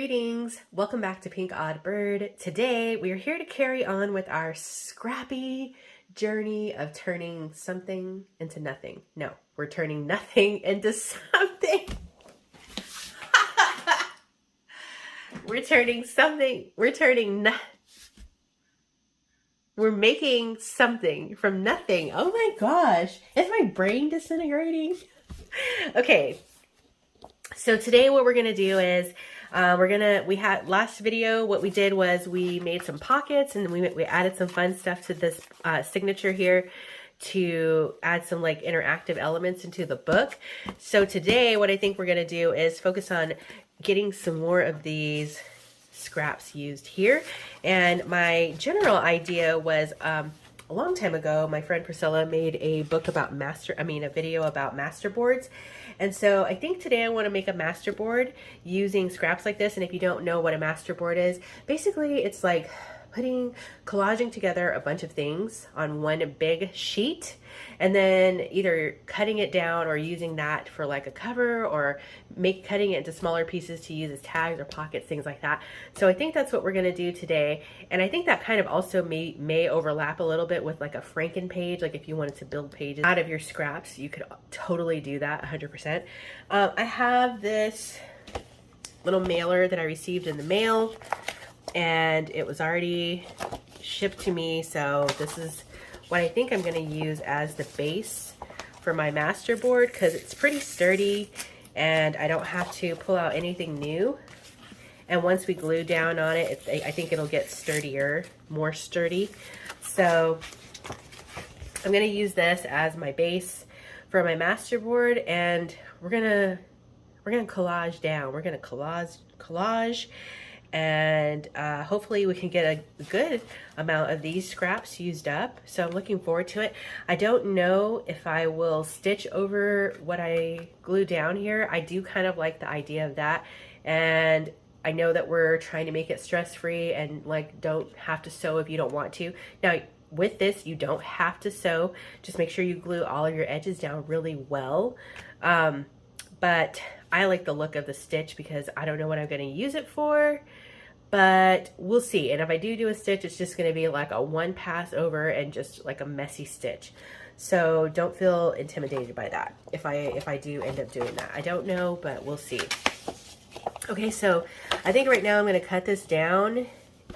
Greetings! Welcome back to Pinkoddbird. Today we are here to carry on with our scrappy journey of turning something into nothing. No, we're turning nothing into something. We're making something from nothing. Oh my gosh, is my brain disintegrating? Okay, so today what we're gonna do is we had last video, what we did was we made some pockets and we added some fun stuff to this signature here to add some like interactive elements into the book. So today what I think we're gonna do is focus on getting some more of these scraps used here. And my general idea was a long time ago, my friend Priscilla made a book about a video about masterboards. And so I think today I want to make a masterboard using scraps like this. And if you don't know what a masterboard is, basically it's like collaging together a bunch of things on one big sheet and then either cutting it down or using that for like a cover or cutting it into smaller pieces to use as tags or pockets, things like that. So I think that's what we're going to do today. And I think that kind of also may overlap a little bit with like a Franken page. Like if you wanted to build pages out of your scraps, you could totally do that 100%. I have this little mailer that I received in the mail, and it was already shipped to me. So this is what I think I'm going to use as the base for my masterboard because it's pretty sturdy and I don't have to pull out anything new. And once we glue down on it, I think it'll get sturdier, more sturdy. So I'm going to use this as my base for my masterboard, and we're going to collage down. We're going to collage. And hopefully we can get a good amount of these scraps used up. So I'm looking forward to it. I don't know if I will stitch over what I glue down here. I do kind of like the idea of that. And I know that we're trying to make it stress-free and like don't have to sew if you don't want to. Now with this, you don't have to sew. Just make sure you glue all of your edges down really well. But I like the look of the stitch because I don't know what I'm going to use it for, but we'll see. And if I do a stitch, it's just going to be like a one pass over and just like a messy stitch. So don't feel intimidated by that if I do end up doing that. I don't know, but we'll see. Okay, so I think right now I'm going to cut this down.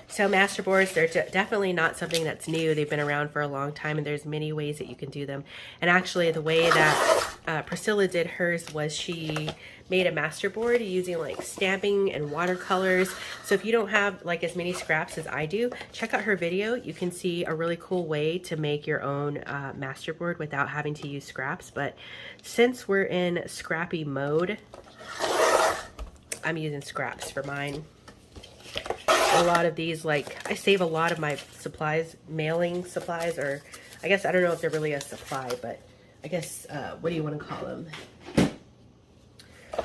So masterboards, they're definitely not something that's new. They've been around for a long time, and there's many ways that you can do them. And actually the way that Priscilla did hers was she made a masterboard using like stamping and watercolors. So if you don't have like as many scraps as I do, check out her video. You can see a really cool way to make your own masterboard without having to use scraps. But since we're in scrappy mode, I'm using scraps for mine. A lot of these, like I save a lot of my supplies, mailing supplies, or I guess I don't know if they're really a supply, but I guess what do you want to call them?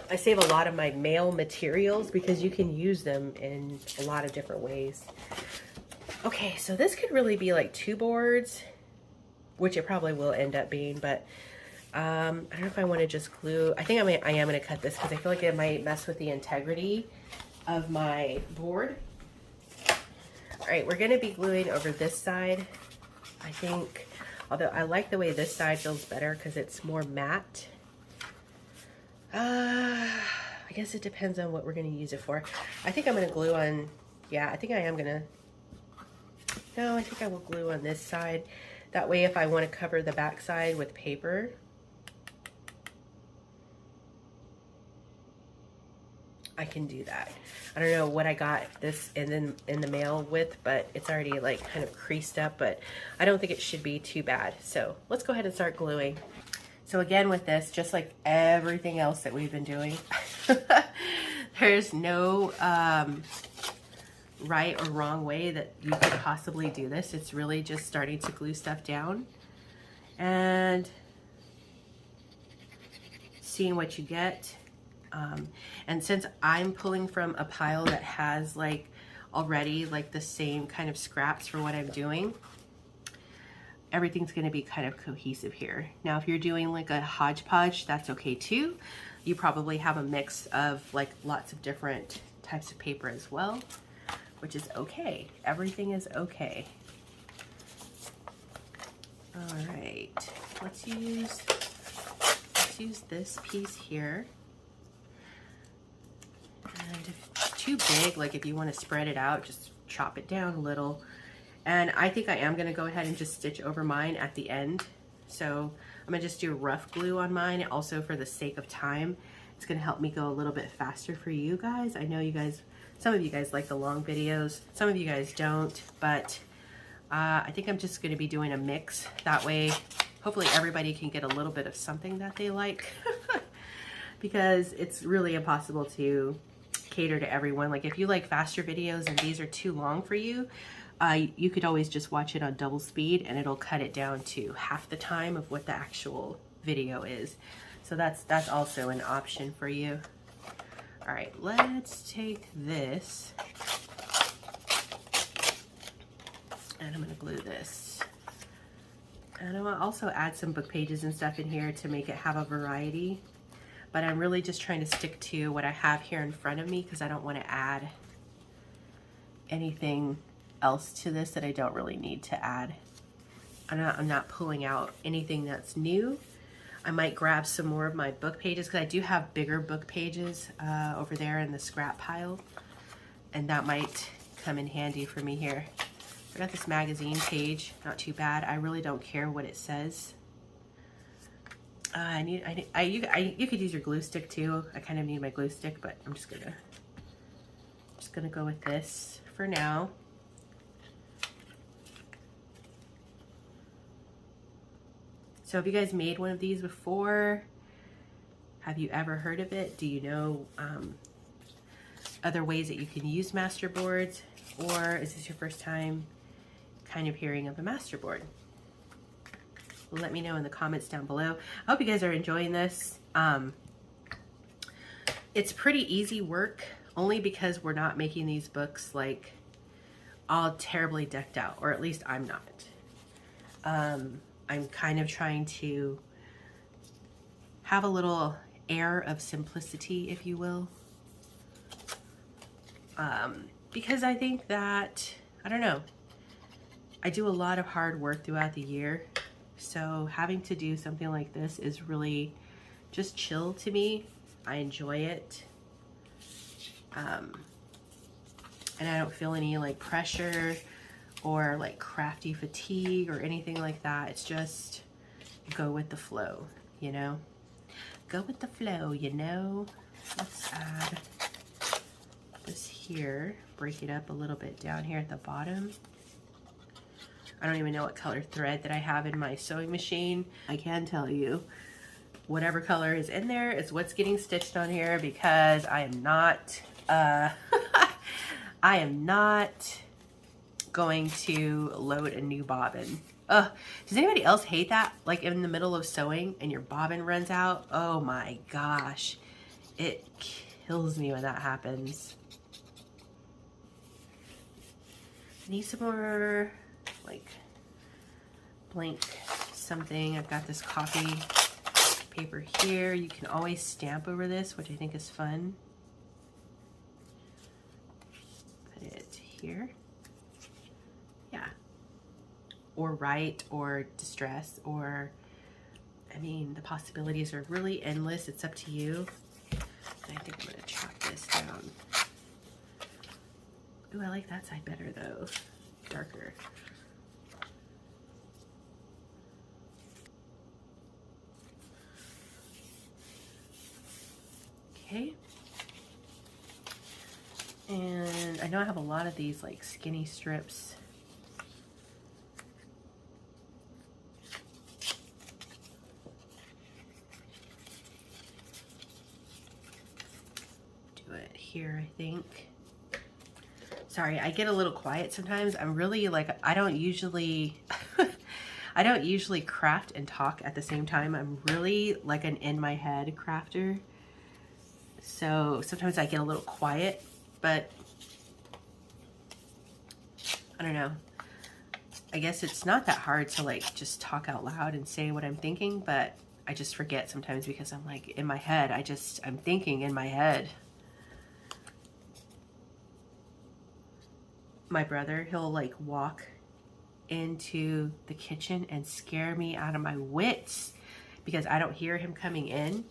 I save a lot of my mail materials because you can use them in a lot of different ways. Okay, so this could really be like 2 boards, which it probably will end up being, but I don't know if I want to just glue. I think I am going to cut this because I feel like it might mess with the integrity of my board. All right, we're going to be gluing over this side, I think, although I like the way this side feels better because it's more matte. I guess it depends on what we're going to use it for. I think I'm going to glue on, yeah, I think I am going to, no, I think I will glue on this side. That way if I want to cover the back side with paper, I can do that. I don't know what I got this in the mail with, but it's already like kind of creased up, but I don't think it should be too bad. So let's go ahead and start gluing. So again with this, just like everything else that we've been doing, there's no right or wrong way that you could possibly do this. It's really just starting to glue stuff down and seeing what you get. And since I'm pulling from a pile that has like already like the same kind of scraps for what I'm doing, everything's going to be kind of cohesive here. Now, if you're doing like a hodgepodge, that's okay too. You probably have a mix of like lots of different types of paper as well, which is okay. Everything is okay. All right, let's use this piece here. And if it's too big, like if you want to spread it out, just chop it down a little. And I think I am going to go ahead and just stitch over mine at the end. So I'm going to just do rough glue on mine. Also, for the sake of time, it's going to help me go a little bit faster for you guys. I know you guys, some of you guys like the long videos, some of you guys don't, but I think I'm just going to be doing a mix. That way, hopefully everybody can get a little bit of something that they like. Because it's really impossible to cater to everyone. Like if you like faster videos and these are too long for you, you could always just watch it on double speed and it'll cut it down to half the time of what the actual video is. So that's also an option for you. All right, let's take this and I'm gonna glue this. And I'm gonna also add some book pages and stuff in here to make it have a variety. But I'm really just trying to stick to what I have here in front of me because I don't want to add anything else to this that I don't really need to add. I'm not pulling out anything that's new. I might grab some more of my book pages because I do have bigger book pages over there in the scrap pile. And that might come in handy for me here. I got this magazine page, not too bad. I really don't care what it says. You could use your glue stick too. I kind of need my glue stick, but I'm just gonna go with this for now. So have you guys made one of these before? Have you ever heard of it? Do you know other ways that you can use masterboards? Or is this your first time kind of hearing of a masterboard? Let me know in the comments down below. I hope you guys are enjoying this. It's pretty easy work, only because we're not making these books like all terribly decked out, or at least I'm not. I'm kind of trying to have a little air of simplicity, if you will. Because I think that, I don't know, I do a lot of hard work throughout the year. So having to do something like this is really just chill to me. I enjoy it. And I don't feel any like pressure or like crafty fatigue or anything like that. It's just go with the flow, you know? Go with the flow, you know? Let's add this here, break it up a little bit down here at the bottom. I don't even know what color thread that I have in my sewing machine. I can tell you whatever color is in there is what's getting stitched on here, because I am not I am not going to load a new bobbin. Does anybody else hate that? Like in the middle of sewing and your bobbin runs out? Oh my gosh. It kills me when that happens. I need some more like blank something. I've got this Kofi paper here. You can always stamp over this, which I think is fun. Put it here. Yeah. Or write or distress, or I mean, the possibilities are really endless. It's up to you. And I think I'm gonna chop this down. Ooh, I like that side better though. Darker. Okay. And I know I have a lot of these like skinny strips. Do it here, I think. Sorry, I get a little quiet sometimes. I'm really like, I don't usually craft and talk at the same time. I'm really like an in my head crafter. So sometimes I get a little quiet, but I don't know. I guess it's not that hard to like just talk out loud and say what I'm thinking, but I just forget sometimes because I'm like in my head. I'm thinking in my head. my brother, he'll like walk into the kitchen and scare me out of my wits because I don't hear him coming in.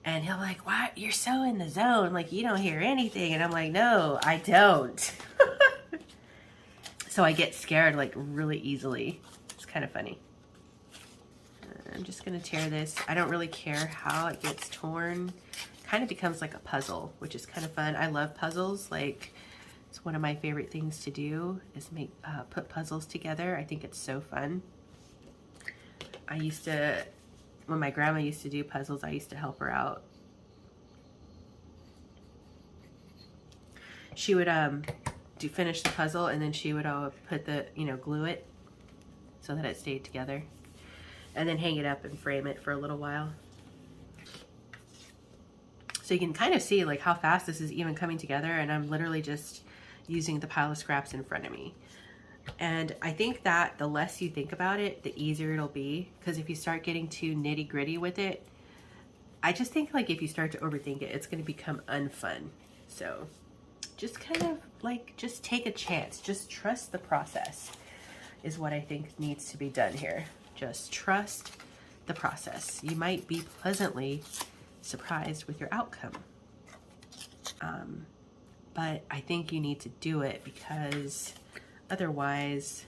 And he'll be like, "Why? You're so in the zone. Like, you don't hear anything." And I'm like, "No, I don't." So I get scared like really easily. It's kind of funny. I'm just gonna tear this. I don't really care how it gets torn. Kind of becomes like a puzzle, which is kind of fun. I love puzzles. Like, it's one of my favorite things to do is make put puzzles together. I think it's so fun. I used to, when my grandma used to do puzzles, I used to help her out. She would finish the puzzle, and then she would put the, glue it so that it stayed together, and then hang it up and frame it for a little while. So you can kind of see like how fast this is even coming together, and I'm literally just using the pile of scraps in front of me. And I think that the less you think about it, the easier it'll be, because if you start getting too nitty gritty with it, I just think like if you start to overthink it, it's going to become unfun. So just kind of like, just take a chance. Just trust the process is what I think needs to be done here. Just trust the process. You might be pleasantly surprised with your outcome. But I think you need to do it, because otherwise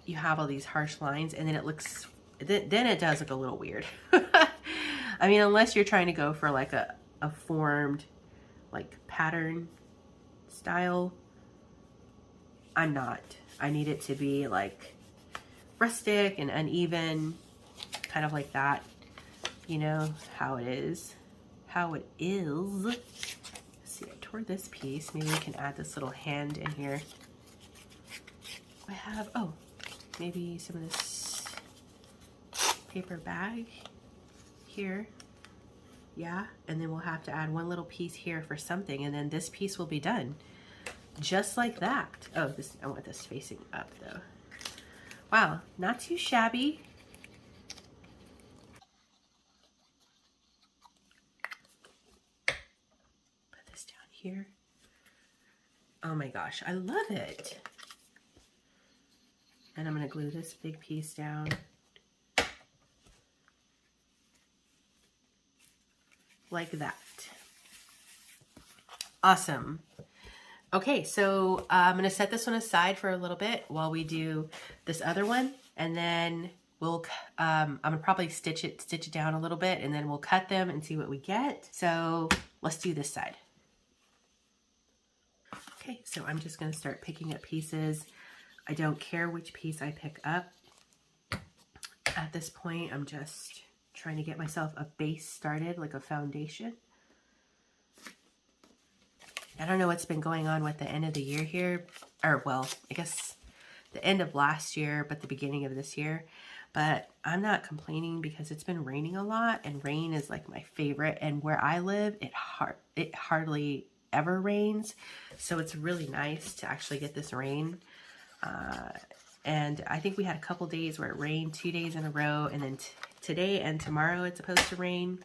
you have all these harsh lines, and then it looks, then it does look a little weird. I mean, unless you're trying to go for like a formed like pattern style, I'm not. I need it to be like rustic and uneven, kind of like that, you know, how it is. Let's see, I tore this piece. Maybe we can add this little hand in here. I have, oh, maybe some of this paper bag here. Yeah, and then we'll have to add one little piece here for something, and then this piece will be done. Just like that. Oh, this, I want this facing up though. Wow, not too shabby. Put this down here. Oh my gosh, I love it. And I'm gonna glue this big piece down. Like that. Awesome. Okay, so I'm gonna set this one aside for a little bit while we do this other one, and then we'll, I'm gonna probably stitch it down a little bit, and then we'll cut them and see what we get. So let's do this side. Okay, so I'm just gonna start picking up pieces. I don't care which piece I pick up. At this point, I'm just trying to get myself a base started, like a foundation. I don't know what's been going on with the end of the year here, or well, I guess the end of last year, but the beginning of this year. But I'm not complaining because it's been raining a lot, and rain is like my favorite. And where I live, it hardly ever rains, so it's really nice to actually get this rain. And I think we had a couple days where it rained 2 days in a row, and then today and tomorrow it's supposed to rain.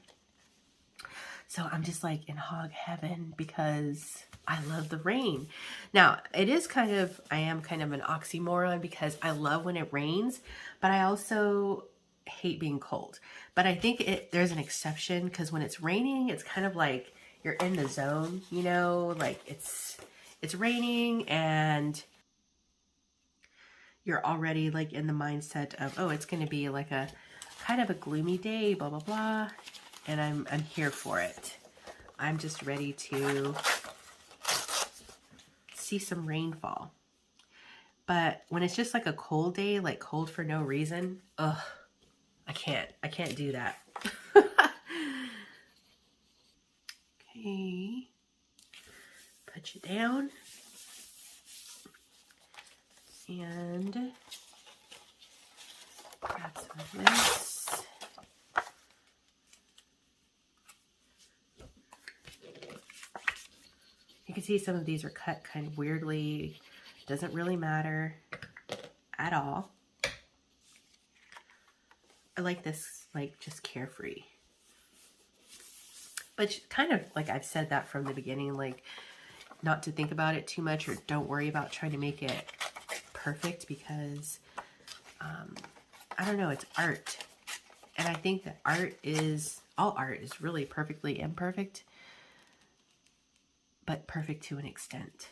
So I'm just like in hog heaven because I love the rain. Now, it is kind of, I am kind of an oxymoron because I love when it rains, but I also hate being cold. But I think there's an exception, because when it's raining, it's kind of like you're in the zone, you know, like it's raining and you're already like in the mindset of, oh, it's going to be like a kind of a gloomy day, blah, blah, blah. And I'm here for it. I'm just ready to see some rainfall. But when it's just like a cold day, like cold for no reason, ugh, I can't do that. Okay, put you down. And grab some of this. You can see some of these are cut kind of weirdly. Doesn't really matter at all. I like this, like, just carefree. But kind of like I've said that from the beginning, like, not to think about it too much, or don't worry about trying to make it perfect, because I don't know, it's art. And I think that all art is really perfectly imperfect, but perfect to an extent.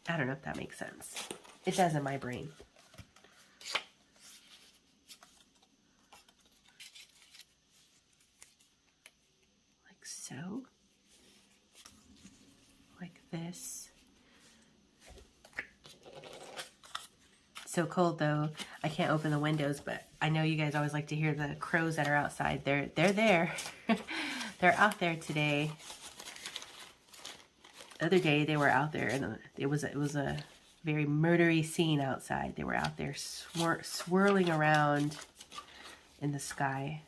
I don't know if that makes sense. It does in my brain. Like so. Like this. So cold though, I can't open the windows, but I know you guys always like to hear the crows that are outside. They're there. They're out there today. The other day they were out there, and it was a very murdery scene outside. They were out there swirling around in the sky.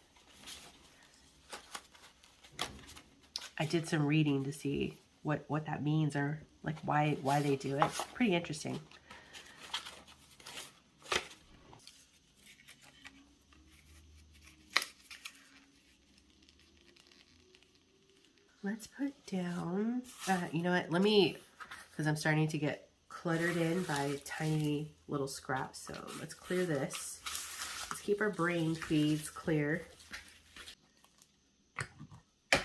I did some reading to see what that means, or like why they do it. Pretty interesting. Let's put down, you know what, let me, because I'm starting to get cluttered in by tiny little scraps, so let's clear this. Let's keep our brain feeds clear. I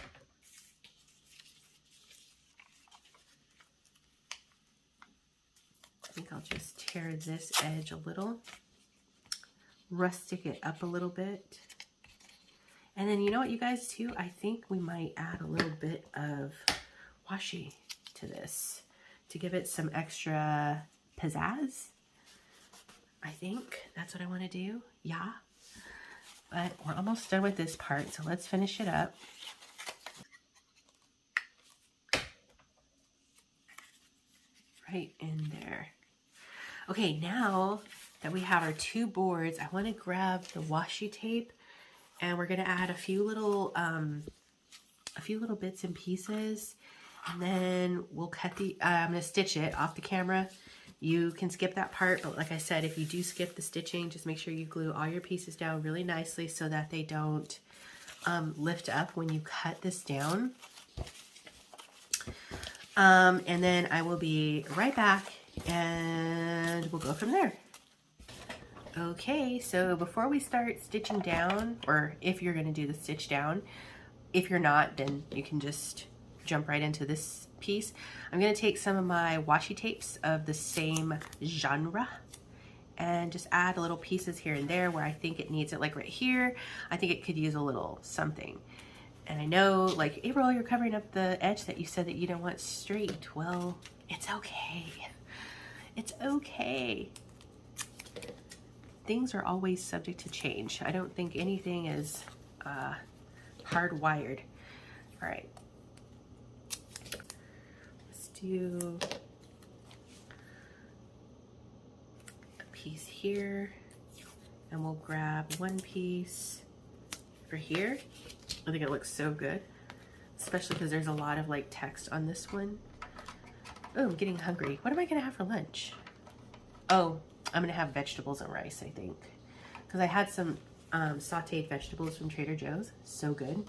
think I'll just tear this edge a little, rustic it up a little bit. And then you know what, you guys, too? I think we might add a little bit of washi to this to give it some extra pizzazz. I think that's what I want to do. Yeah. But we're almost done with this part, so let's finish it up. Right in there. Okay, now that we have our two boards, I want to grab the washi tape, and we're going to add a few little bits and pieces, and then we'll cut the, I'm going to stitch it off the camera. You can skip that part, but like I said, if you do skip the stitching, just make sure you glue all your pieces down really nicely so that they don't lift up when you cut this down. And then I will be right back, and we'll go from there. Okay, so before we start stitching down, or if you're going to do the stitch down, if you're not, then you can just jump right into this piece. I'm going to take some of my washi tapes of the same genre and just add little pieces here and there where I think it needs it. Like right here, I think it could use a little something. And I know, like, April, you're covering up the edge that you said that you don't want straight. Well, it's okay. It's okay. Things are always subject to change. I don't think anything is hardwired. All right. Let's do a piece here, and we'll grab one piece for here. I think it looks so good, especially because there's a lot of like text on this one. Oh, I'm getting hungry. What am I gonna have for lunch? Oh, I'm gonna have vegetables and rice, I think, because I had some sauteed vegetables from Trader Joe's. So good.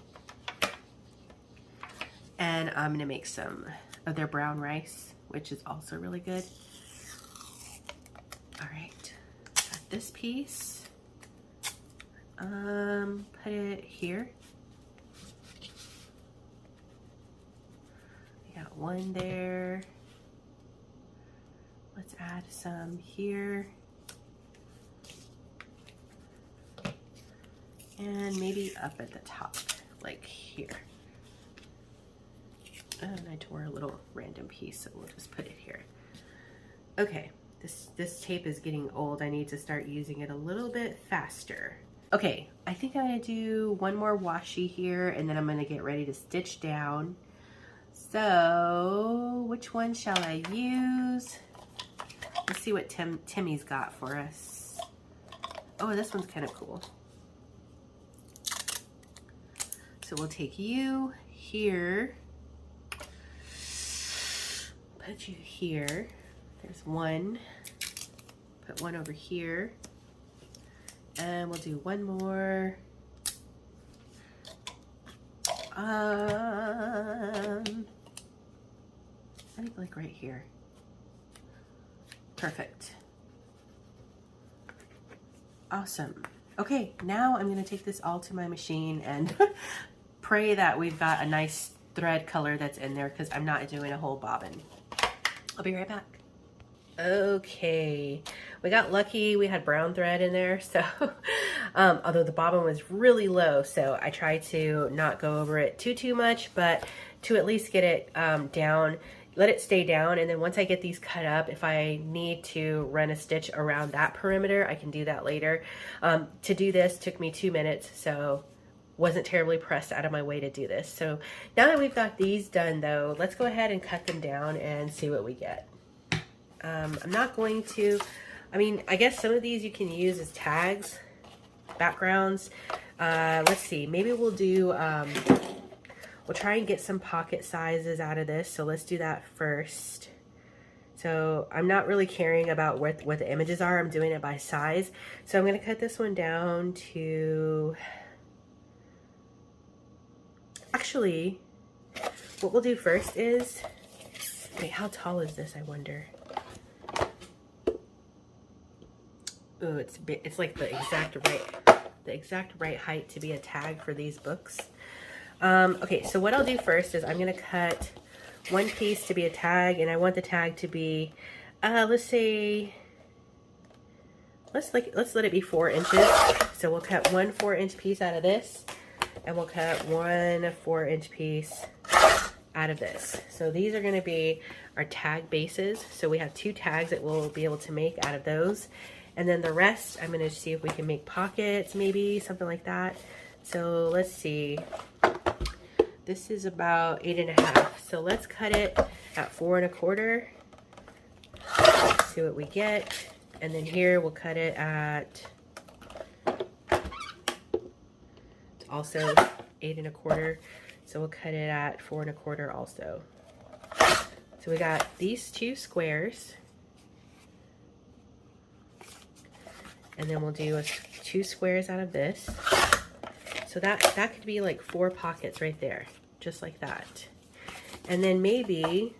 And I'm gonna make some of their brown rice, which is also really good. All right, got this piece. Put it here. We got one there. Let's add some here. And maybe up at the top, like here. And I tore a little random piece, so we'll just put it here. Okay, this tape is getting old. I need to start using it a little bit faster. Okay, I think I'm gonna do one more washi here, and then I'm gonna get ready to stitch down. So, which one shall I use? Let's see what Timmy's got for us. Oh, this one's kind of cool. So we'll take you here, put you here. There's one. Put one over here. And we'll do one more. I think like right here. Perfect. Awesome. Okay, now I'm gonna take this all to my machine and pray that we've got a nice thread color that's in there, because I'm not doing a whole bobbin. I'll be right back. Okay, we got lucky. We had brown thread in there, so although the bobbin was really low, so I tried to not go over it too much, but to at least get it down, let it stay down, and then once I get these cut up, if I need to run a stitch around that perimeter, I can do that later. To do this took me 2 minutes, so wasn't terribly pressed out of my way to do this. So now that we've got these done though, let's go ahead and cut them down and see what we get. I'm not going to, I mean, I guess some of these you can use as tags, backgrounds. Let's see, maybe we'll do, we'll try and get some pocket sizes out of this. So let's do that first. So I'm not really caring about what the images are. I'm doing it by size. So I'm going to cut this one down to, actually, what we'll do first is, wait, how tall is this, I wonder? Oh, it's like the exact right height to be a tag for these books. Okay, so what I'll do first is I'm gonna cut one piece to be a tag, and I want the tag to be, let's say, let's let it be 4 inches. So we'll cut one 4-inch piece out of this, and we'll cut one 4-inch piece out of this. So these are gonna be our tag bases. So we have 2 tags that we'll be able to make out of those. And then the rest, I'm gonna see if we can make pockets, maybe something like that. So let's see. This is about 8.5. So let's cut it at 4 1/4. See what we get. And then here we'll cut it at, it's also 8 1/4. So we'll cut it at 4 1/4 also. So we got these 2 squares. And then we'll do 2 squares out of this. So that could be like 4 pockets right there, just like that. And then maybe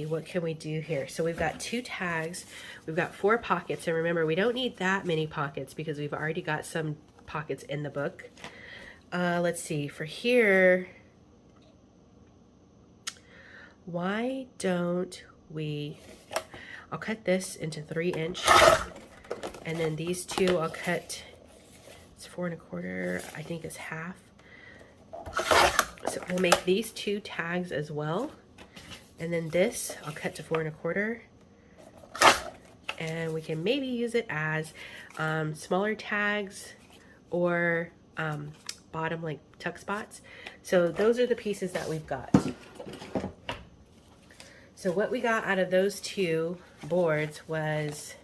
what can we do here? So we've got 2 tags, we've got 4 pockets, and remember, we don't need that many pockets because we've already got some pockets in the book. Let's see, for here, why don't we, I'll cut this into 3-inch, and then these 2 I'll cut, it's 4 1/4, I think it's half. So we'll make these 2 tags as well. And then this I'll cut to 4 1/4. And we can maybe use it as smaller tags or bottom like tuck spots. So those are the pieces that we've got. So what we got out of those 2 boards was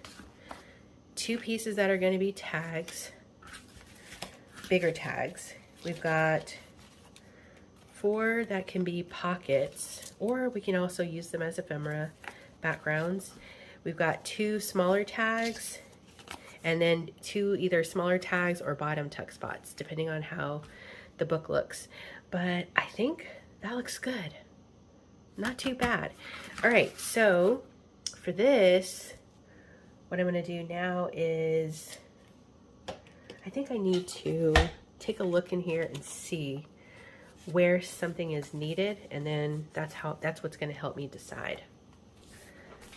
2 pieces that are going to be tags, bigger tags. We've got 4 that can be pockets, or we can also use them as ephemera backgrounds. We've got 2 smaller tags, and then 2 either smaller tags or bottom tuck spots, depending on how the book looks. But I think that looks good. Not too bad. All right, so for this, what I'm gonna do now is, I think I need to take a look in here and see where something is needed, and then that's what's gonna help me decide.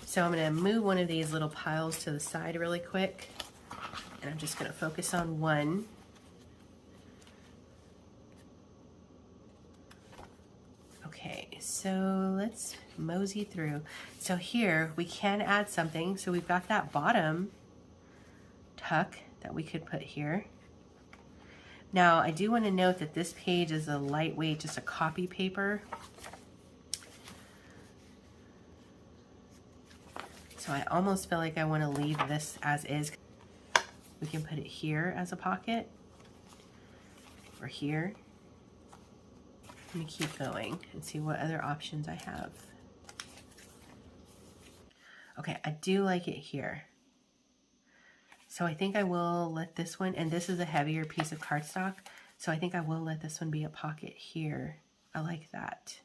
So I'm gonna move one of these little piles to the side really quick, and I'm just gonna focus on one. Okay, so let's mosey through. So here we can add something. So we've got that bottom tuck that we could put here. Now I do want to note that this page is a lightweight, just a copy paper. So I almost feel like I want to leave this as is. We can put it here as a pocket, or here. Let me keep going and see what other options I have. Okay, I do like it here. So I think I will let this one, and this is a heavier piece of cardstock, so I think I will let this one be a pocket here. I like that.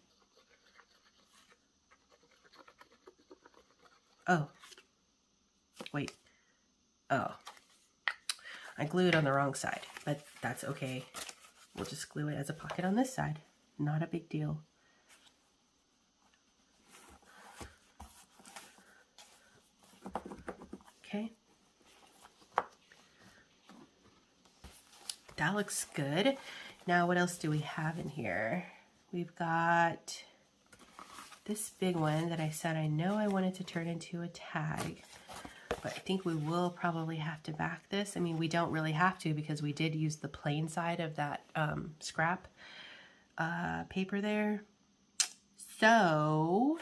Oh, wait. Oh, I glued on the wrong side, but that's okay. We'll just glue it as a pocket on this side. Not a big deal. Okay. That looks good. Now, what else do we have in here? We've got this big one that I said I know I wanted to turn into a tag, but I think we will probably have to back this. I mean, we don't really have to because we did use the plain side of that scrap paper there. So,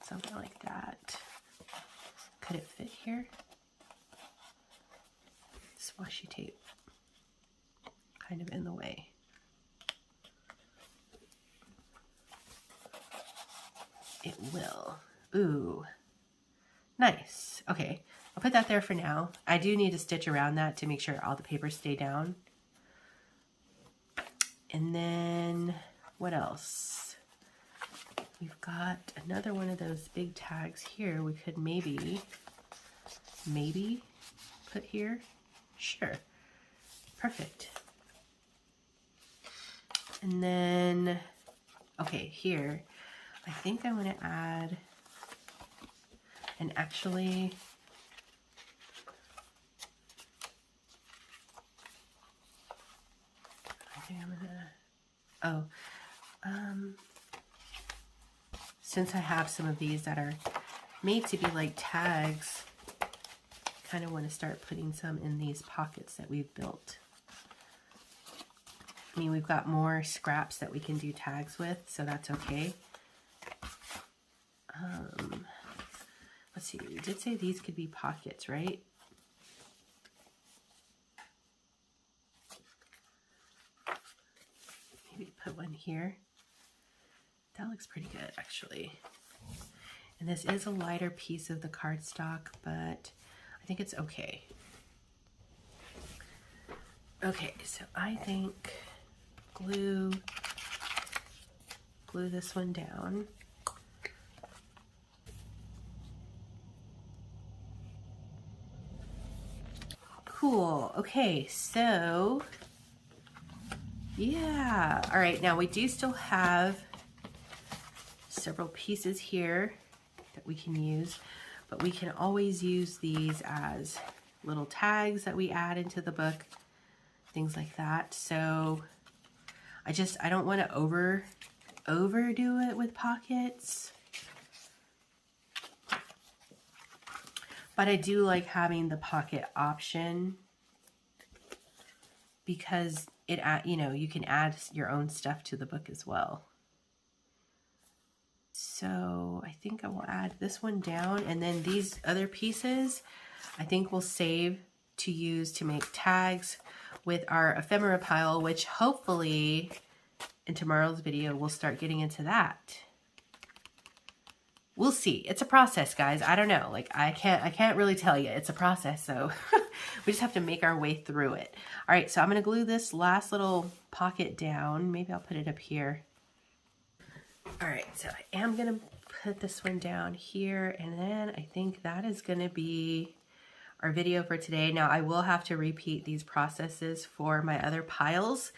something like that. Could it fit here? This washi tape kind of in the way. It will. Ooh, nice. Okay, I'll put that there for now. I do need to stitch around that to make sure all the papers stay down. And then what else? We've got another one of those big tags here. We could maybe put here. Sure. Perfect. And then, okay, here, I think I want to add, and actually, I think I'm gonna, since I have some of these that are made to be like tags, I kind of want to start putting some in these pockets that we've built. I mean, we've got more scraps that we can do tags with, so that's okay. Let's see, we did say these could be pockets, right? Maybe put one here. That looks pretty good, actually. And this is a lighter piece of the cardstock, but I think it's okay. Okay, so I think glue this one down. Cool. Okay, so yeah. All right, now we do still have several pieces here that we can use, but we can always use these as little tags that we add into the book, things like that. So I don't want to overdo it with pockets, but I do like having the pocket option because it, you know, you can add your own stuff to the book as well. So I think I will add this one down, and then these other pieces I think we'll save to use to make tags with our ephemera pile, which hopefully in tomorrow's video we'll start getting into that. We'll see. It's a process, guys. I don't know. Like I can't really tell you. It's a process, so we just have to make our way through it. All right, so I'm going to glue this last little pocket down. Maybe I'll put it up here. All right, so I am going to put this one down here, and then I think that is going to be our video for today. Now, I will have to repeat these processes for my other piles.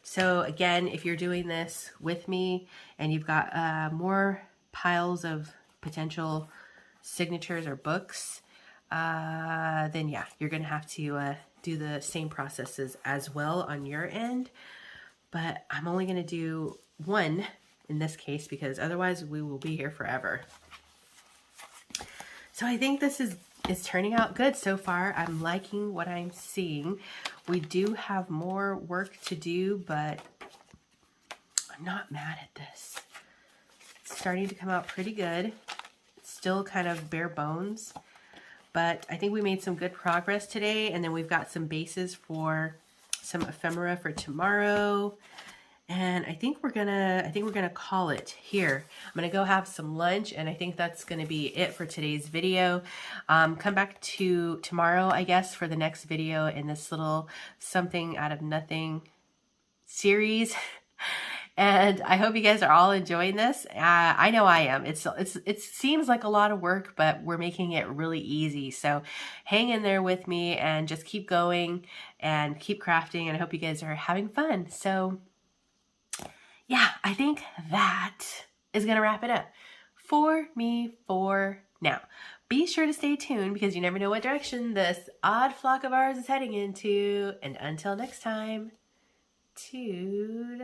So again, if you're doing this with me and you've got more piles of potential signatures or books, then yeah, you're going to have to do the same processes as well on your end. But I'm only going to do one in this case because otherwise we will be here forever. So I think this is turning out good so far. I'm liking what I'm seeing. We do have more work to do, but I'm not mad at this. It's starting to come out pretty good. It's still kind of bare bones, but I think we made some good progress today, and then we've got some bases for some ephemera for tomorrow. And I think we're gonna call it here. I'm gonna go have some lunch, and I think that's gonna be it for today's video. Come back to tomorrow, I guess, for the next video in this little something out of nothing series. And I hope you guys are all enjoying this. I know I am. It seems like a lot of work, but we're making it really easy. So hang in there with me and just keep going and keep crafting. And I hope you guys are having fun. So yeah, I think that is going to wrap it up for me for now. Be sure to stay tuned because you never know what direction this odd flock of ours is heading into. And until next time, toodaloo.